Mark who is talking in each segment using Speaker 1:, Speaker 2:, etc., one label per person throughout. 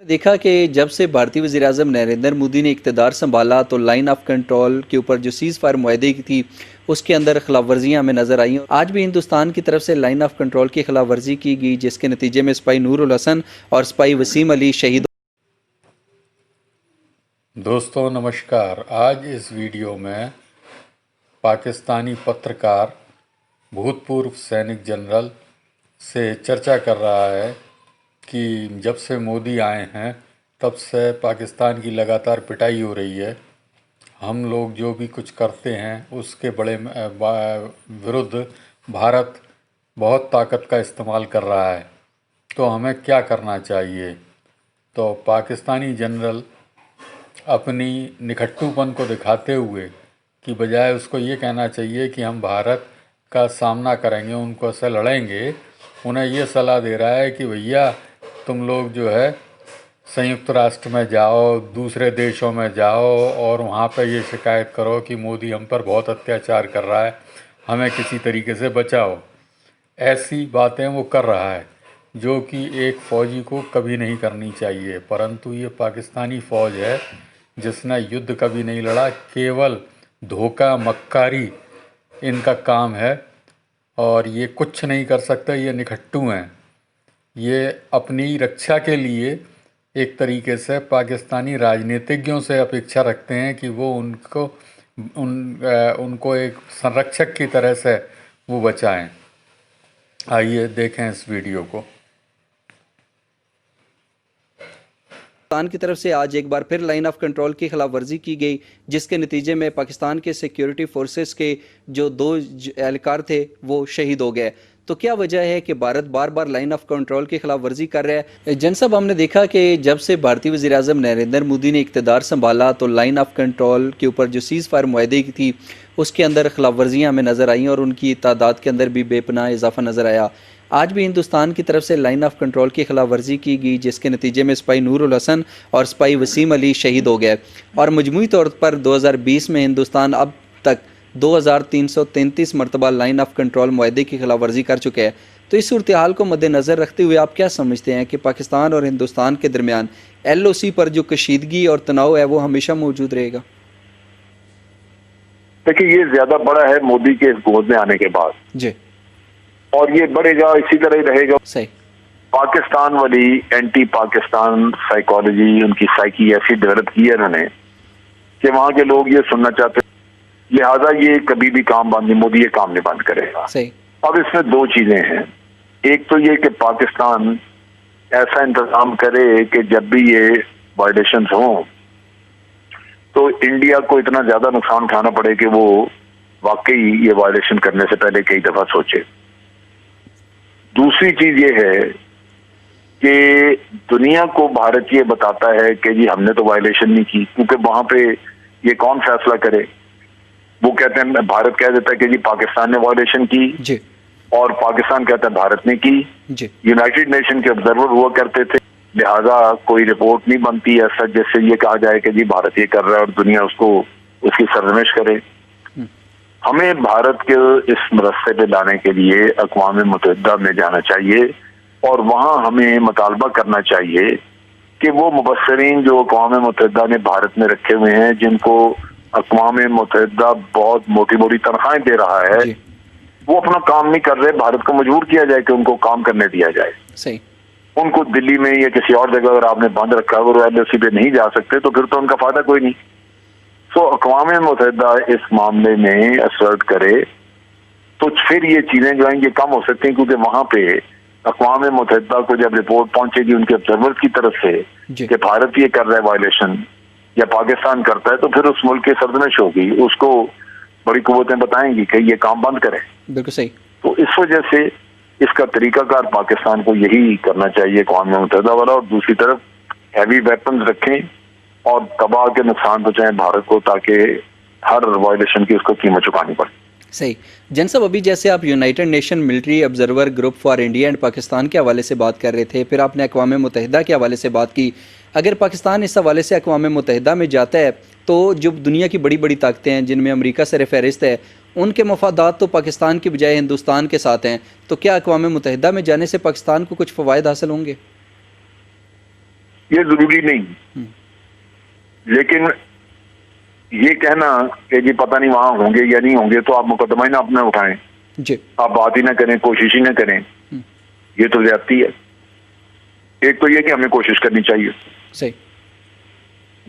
Speaker 1: देखा कि जब से भारतीय वज़ीर आज़म नरेंद्र मोदी ने इक़्तिदार संभाला तो लाइन ऑफ कंट्रोल के ऊपर जो सीज़ फायर मुआहदे की थी उसके अंदर खिलाफ वर्जियाँ हमें नज़र आई। आज भी हिंदुस्तान की तरफ से लाइन ऑफ कंट्रोल की खिलाफ वर्जी की गई, जिसके नतीजे में सिपाही नूरुल हसन और सिपाही वसीम अली शहीद।
Speaker 2: दोस्तों नमस्कार। आज इस वीडियो में पाकिस्तानी पत्रकार भूतपूर्व सैनिक जनरल से चर्चा कर रहा है कि जब से मोदी आए हैं तब से पाकिस्तान की लगातार पिटाई हो रही है। हम लोग जो भी कुछ करते हैं उसके विरुद्ध भारत बहुत ताकत का इस्तेमाल कर रहा है, तो हमें क्या करना चाहिए। तो पाकिस्तानी जनरल अपनी निखट्टूपन को दिखाते हुए कि बजाय उसको ये कहना चाहिए कि हम भारत का सामना करेंगे, उनको से लड़ेंगे, उन्हें ये सलाह दे रहा है कि भैया तुम लोग जो है संयुक्त राष्ट्र में जाओ, दूसरे देशों में जाओ और वहाँ पे ये शिकायत करो कि मोदी हम पर बहुत अत्याचार कर रहा है, हमें किसी तरीके से बचाओ। ऐसी बातें वो कर रहा है जो कि एक फ़ौजी को कभी नहीं करनी चाहिए। परंतु ये पाकिस्तानी फ़ौज है जिसने युद्ध कभी नहीं लड़ा, केवल धोखा मक्कारी इनका काम है और ये कुछ नहीं कर सकता। ये निखट्टू हैं। ये अपनी रक्षा के लिए एक तरीके से पाकिस्तानी राजनीतिज्ञों से अपेक्षा रखते हैं कि वो उनको एक संरक्षक की तरह से वो बचाएं। आइए देखें इस वीडियो को।
Speaker 1: पाकिस्तान की तरफ से आज एक बार फिर लाइन ऑफ कंट्रोल की खिलाफ वर्जी की गई, जिसके नतीजे में पाकिस्तान के सिक्योरिटी फोर्सेस के जो 2 एहलकार थे वो शहीद हो गए। तो क्या वजह है कि भारत बार बार लाइन ऑफ कंट्रोल की खिलाफ वर्जी कर रहा है। जन साहब, हमने देखा कि जब से भारतीय वज़ीर आज़म नरेंद्र मोदी ने इक़्तिदार संभाला तो लाइन ऑफ कंट्रोल के ऊपर जो सीज़ फायर मुआहदे की थी उसके अंदर खिलाफ वर्जियाँ हमें नज़र आई और उनकी तादाद के अंदर भी बेपनाह इजाफा नज़र आया। आज भी हिंदुस्तान की तरफ से लाइन ऑफ कंट्रोल की खिलाफ वर्जी की गई, जिसके नतीजे में सिपाही नूरुल हसन और सिपाही वसीम अली शहीद हो गए और मजमूई तौर पर 2020 में हिंदुस्तान अब तक 2333 मरतबा लाइन ऑफ कंट्रोल मुआहदे की खिलाफ वर्जी कर चुके हैं। तो इस सूरत हाल को मद्देनज़र रखते हुए आप क्या समझते हैं कि पाकिस्तान और हिंदुस्तान के दरमियान LOC पर जो कशीदगी और तनाव है वो हमेशा मौजूद रहेगा?
Speaker 3: देखिए, ये ज्यादा बड़ा है मोदी के इस गोद में आने के बाद
Speaker 1: जी,
Speaker 3: और ये बढ़ेगा, इसी तरह ही रहेगा।
Speaker 1: सही।
Speaker 3: पाकिस्तान वाली एंटी पाकिस्तान साइकोलॉजी, उनकी साइकी ऐसी डेवलप की है इन्होंने कि वहां के लोग ये सुनना चाहते हैं, लिहाजा ये कभी भी काम बंद नहीं, मोदी ये काम नहीं बंद करेगा।
Speaker 1: सही।
Speaker 3: अब इसमें 2 चीजें हैं। एक तो ये कि पाकिस्तान ऐसा इंतजाम करे कि जब भी ये वायलेशन हों तो इंडिया को इतना ज्यादा नुकसान उठाना पड़े कि वो वाकई ये वायलेशन करने से पहले कई दफा सोचे। दूसरी चीज ये है कि दुनिया को भारत ये बताता है कि जी हमने तो वायलेशन नहीं की, क्योंकि वहां पे ये कौन फैसला करे। वो कहते हैं, भारत कह देता है कि जी पाकिस्तान ने वायलेशन की
Speaker 1: जी,
Speaker 3: और पाकिस्तान कहता है भारत ने की।
Speaker 1: जी,
Speaker 3: यूनाइटेड नेशन के ऑब्जर्वर हुआ करते थे, लिहाजा कोई रिपोर्ट नहीं बनती ऐसा जैसे ये कहा जाए कि जी भारत ये कर रहा है और दुनिया उसको उसकी सरजमिश करे। हमें भारत के इस रास्ते पे लाने के लिए अक़वाम मुत्तहिदा में जाना चाहिए और वहां हमें मुतालबा करना चाहिए कि वो मुबस्सिरीन जो अक़वाम मुत्तहिदा ने भारत में रखे हुए हैं, जिनको अक़वाम मुत्तहिदा बहुत मोटी मोटी तनख्वाहें दे रहा है, वो अपना काम नहीं कर रहे। भारत को मजबूर किया जाए कि उनको काम करने दिया जाए।
Speaker 1: सही।
Speaker 3: उनको दिल्ली में या किसी और जगह अगर आपने बंद रखा है और LOC पे नहीं जा सकते तो फिर तो उनका फायदा कोई नहीं। सो अक़वाम मुत्तहिदा इस मामले में असर्ट करे तो फिर ये चीजें जो हैं ये कम हो सकती हैं, क्योंकि वहां पे अक़वाम मुत्तहिदा को जब रिपोर्ट पहुंचेगी उनके ऑब्जर्वर की तरफ से कि भारत ये कर रहा है वायलेशन या पाकिस्तान करता है, तो फिर उस मुल्क की सरजमिश होगी, उसको बड़ी कुव्वतें बताएंगी कि ये काम बंद करें।
Speaker 1: बिल्कुल सही।
Speaker 3: तो इस वजह से इसका तरीकाकार पाकिस्तान को यही करना चाहिए अक़वाम मुत्तहिदा वाला, और दूसरी तरफ हैवी वेपन्स रखें और तबाह के नुकसान पहुंचाएं भारत को, ताकि हर वायलेशन की उसको कीमत चुकानी पड़े।
Speaker 1: सही। जन साहब, अभी जैसे आप United nation military observer group for India and Pakistan के हवाले से बात कर रहे थे, फिर आपने अक़वाम मुत्तहिदा के हवाले से बात की। अगर पाकिस्तान इस हवाले से अक़वाम मुत्तहिदा में जाता है तो जो दुनिया की बड़ी बड़ी ताकतें हैं जिनमें अमेरिका सर फहरिस्त है, उनके मफादात तो पाकिस्तान की बजाय हिंदुस्तान के साथ हैं। तो क्या अक़वाम मुत्तहिदा में जाने से पाकिस्तान को कुछ फ़वाइद हासिल होंगे?
Speaker 3: یہ ضروری نہیں، لیکن یہ کہنا کہ جی پتہ نہیں وہاں ہوں گے یا نہیں ہوں گے تو آپ مقدمہ ہی نہ اپنا اٹھائیں،
Speaker 1: جی
Speaker 3: آپ بات ہی نہ کریں، کوشش ہی نہ کریں، یہ تو زیادتی ہے۔ ایک تو یہ کہ ہمیں کوشش کرنی چاہیے،
Speaker 1: صحیح،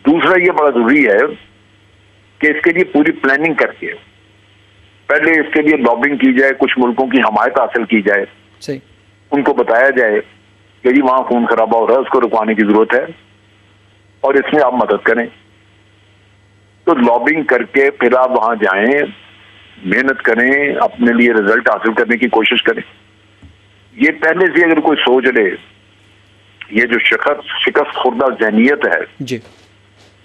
Speaker 3: دوسرا یہ بڑا ضروری ہے کہ اس کے لیے پوری پلاننگ کر کے پہلے اس کے لیے لابنگ کی جائے، کچھ ملکوں کی حمایت حاصل کی جائے،
Speaker 1: صحیح،
Speaker 3: ان کو بتایا جائے کہ جی وہاں خون خرابہ ہو رہا ہے، اس کو رکوانے کی ضرورت ہے اور اس میں آپ مدد کریں۔ تو لابنگ کر کے پھر آپ وہاں جائیں، محنت کریں، اپنے لیے رزلٹ حاصل کرنے کی کوشش کریں۔ یہ پہلے سے اگر کوئی سوچ لے، یہ جو شکست خوردہ ذہنیت ہے
Speaker 1: جی،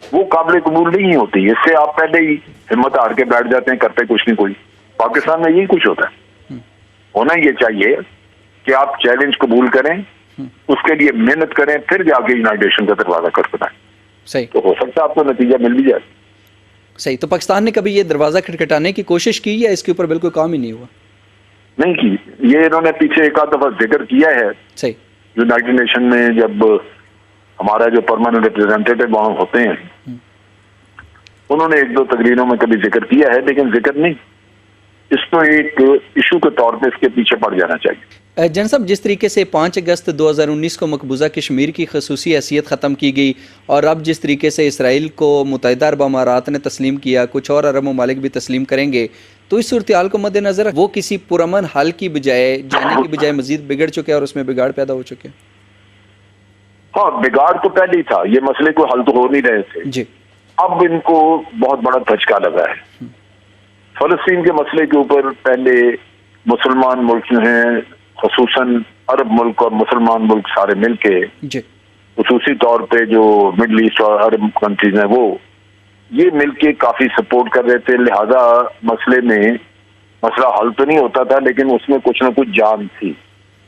Speaker 3: وہ قابل قبول نہیں ہوتی، اس سے آپ پہلے ہی ہمت ہار کے بیٹھ جاتے ہیں، کرتے کچھ نہیں کوئی۔ پاکستان میں یہی کچھ ہوتا ہے۔ ہونا یہ چاہیے کہ آپ چیلنج قبول کریں، اس کے لیے محنت کریں، پھر جا کے یونائٹڈ نیشن کا دروازہ کھٹکھٹائیں،
Speaker 1: صحیح،
Speaker 3: تو ہو سکتا ہے آپ کو نتیجہ مل بھی جائے۔
Speaker 1: صحیح۔ تو پاکستان نے کبھی یہ دروازہ کھٹکھٹانے کی کوشش کی یا اس کے اوپر بالکل کام ہی نہیں ہوا؟
Speaker 3: نہیں کی، یہ انہوں نے پیچھے ایک آدھ دفعہ ذکر کیا ہے
Speaker 1: صحیح،
Speaker 3: یونائٹڈ نیشن میں، جب ہمارا جو پرماننٹ ریپرزینٹیٹو وہاں ہوتے ہیں انہوں نے ایک دو تقریروں میں کبھی ذکر کیا ہے، لیکن ذکر نہیں، اس کو ایک ایشو کے طور پہ اس کے پیچھے پڑ جانا چاہیے۔
Speaker 1: جن صاحب، جس طریقے سے 5 اگست 2019 کو مقبوضہ کشمیر کی خصوصی حیثیت ختم کی گئی اور اب جس طریقے سے اسرائیل کو متحدہ عرب امارات نے تسلیم کیا، کچھ اور عرب ممالک بھی تسلیم کریں گے، تو اس صورتحال کو مد نظر وہ کسی پرامن حل کی بجائے جانے کی بجائے مزید بگڑ چکے اور اس میں بگاڑ پیدا ہو چکے؟
Speaker 3: ہاں، بگاڑ تو پہلے ہی تھا، یہ مسئلے کو حل تو ہو نہیں رہے تھے،
Speaker 1: جی،
Speaker 3: اب ان کو بہت بڑا دھچکا لگا ہے۔ فلسطین کے مسئلے کے اوپر پہلے مسلمان ملک جو ہیں، خصوصاً عرب ملک اور مسلمان ملک سارے مل کے،
Speaker 1: جی،
Speaker 3: خصوصی طور پہ جو مڈل ایسٹ اور عرب کنٹریز ہیں وہ یہ مل کے کافی سپورٹ کر رہے تھے، لہذا مسئلے میں مسئلہ حل تو نہیں ہوتا تھا لیکن اس میں کچھ نہ کچھ جان تھی،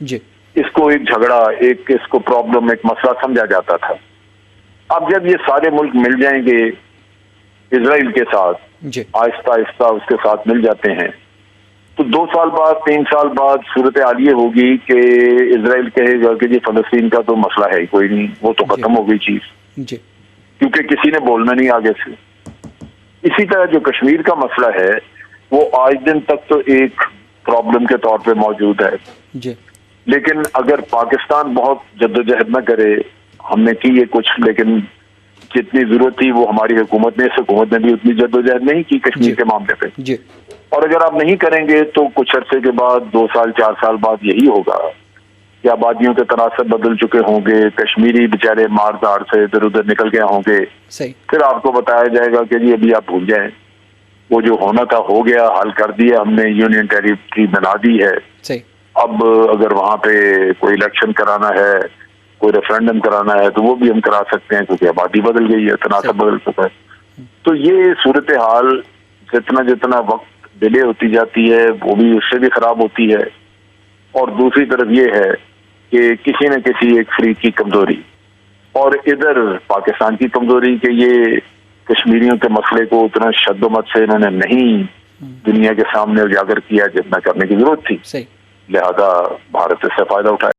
Speaker 1: جی،
Speaker 3: اس کو ایک جھگڑا، ایک اس کو پرابلم، ایک مسئلہ سمجھا جاتا تھا۔ اب جب یہ سارے ملک مل جائیں گے اسرائیل کے ساتھ،
Speaker 1: جی،
Speaker 3: آہستہ آہستہ اس کے ساتھ مل جاتے ہیں، تو 2 سال بعد 3 سال بعد صورتحال یہ ہوگی کہ اسرائیل کہے گا کہ جی فلسطین کا تو مسئلہ ہے ہی کوئی نہیں، وہ تو ختم ہو گئی چیز،
Speaker 1: جی،
Speaker 3: کیونکہ کسی نے بولنا نہیں آگے سے۔ اسی طرح جو کشمیر کا مسئلہ ہے وہ آج دن تک تو ایک پرابلم کے طور پہ موجود ہے،
Speaker 1: جی،
Speaker 3: لیکن اگر پاکستان بہت جدوجہد نہ کرے، ہم نے کی ہے کچھ لیکن جتنی ضرورت تھی وہ ہماری حکومت نے، اس حکومت نے بھی اتنی جدوجہد نہیں کی کشمیر کے معاملے پہ،
Speaker 1: جی،
Speaker 3: اور اگر آپ نہیں کریں گے تو کچھ عرصے کے بعد 2 سال 4 سال بعد یہی ہوگا کہ آبادیوں کے تناسب بدل چکے ہوں گے، کشمیری بیچارے مار دھاڑ سے ادھر ادھر نکل گئے ہوں گے،
Speaker 1: صحیح،
Speaker 3: پھر آپ کو بتایا جائے گا کہ جی ابھی آپ بھول جائیں، وہ جو ہونا تھا ہو گیا، حل کر دیا ہم نے، یونین ٹیریٹری بنا دی ہے،
Speaker 1: صحیح،
Speaker 3: اب اگر وہاں پہ کوئی الیکشن کرانا ہے، کوئی ریفرینڈم کرانا ہے تو وہ بھی ہم کرا سکتے ہیں کیونکہ آبادی بدل گئی ہے، تناسب بدل چکا ہے۔ تو یہ صورتحال جتنا جتنا وقت ڈیلے ہوتی جاتی ہے وہ بھی اس سے بھی خراب ہوتی ہے، اور دوسری طرف یہ ہے کہ کسی نہ کسی ایک فریق کی کمزوری، اور ادھر پاکستان کی کمزوری کہ یہ کشمیریوں کے مسئلے کو اتنا شد و مت سے انہوں نے نہیں دنیا کے سامنے اجاگر کیا جتنا کرنے کی ضرورت تھی،
Speaker 1: صحیح،
Speaker 3: لہذا بھارت اس سے فائدہ اٹھایا۔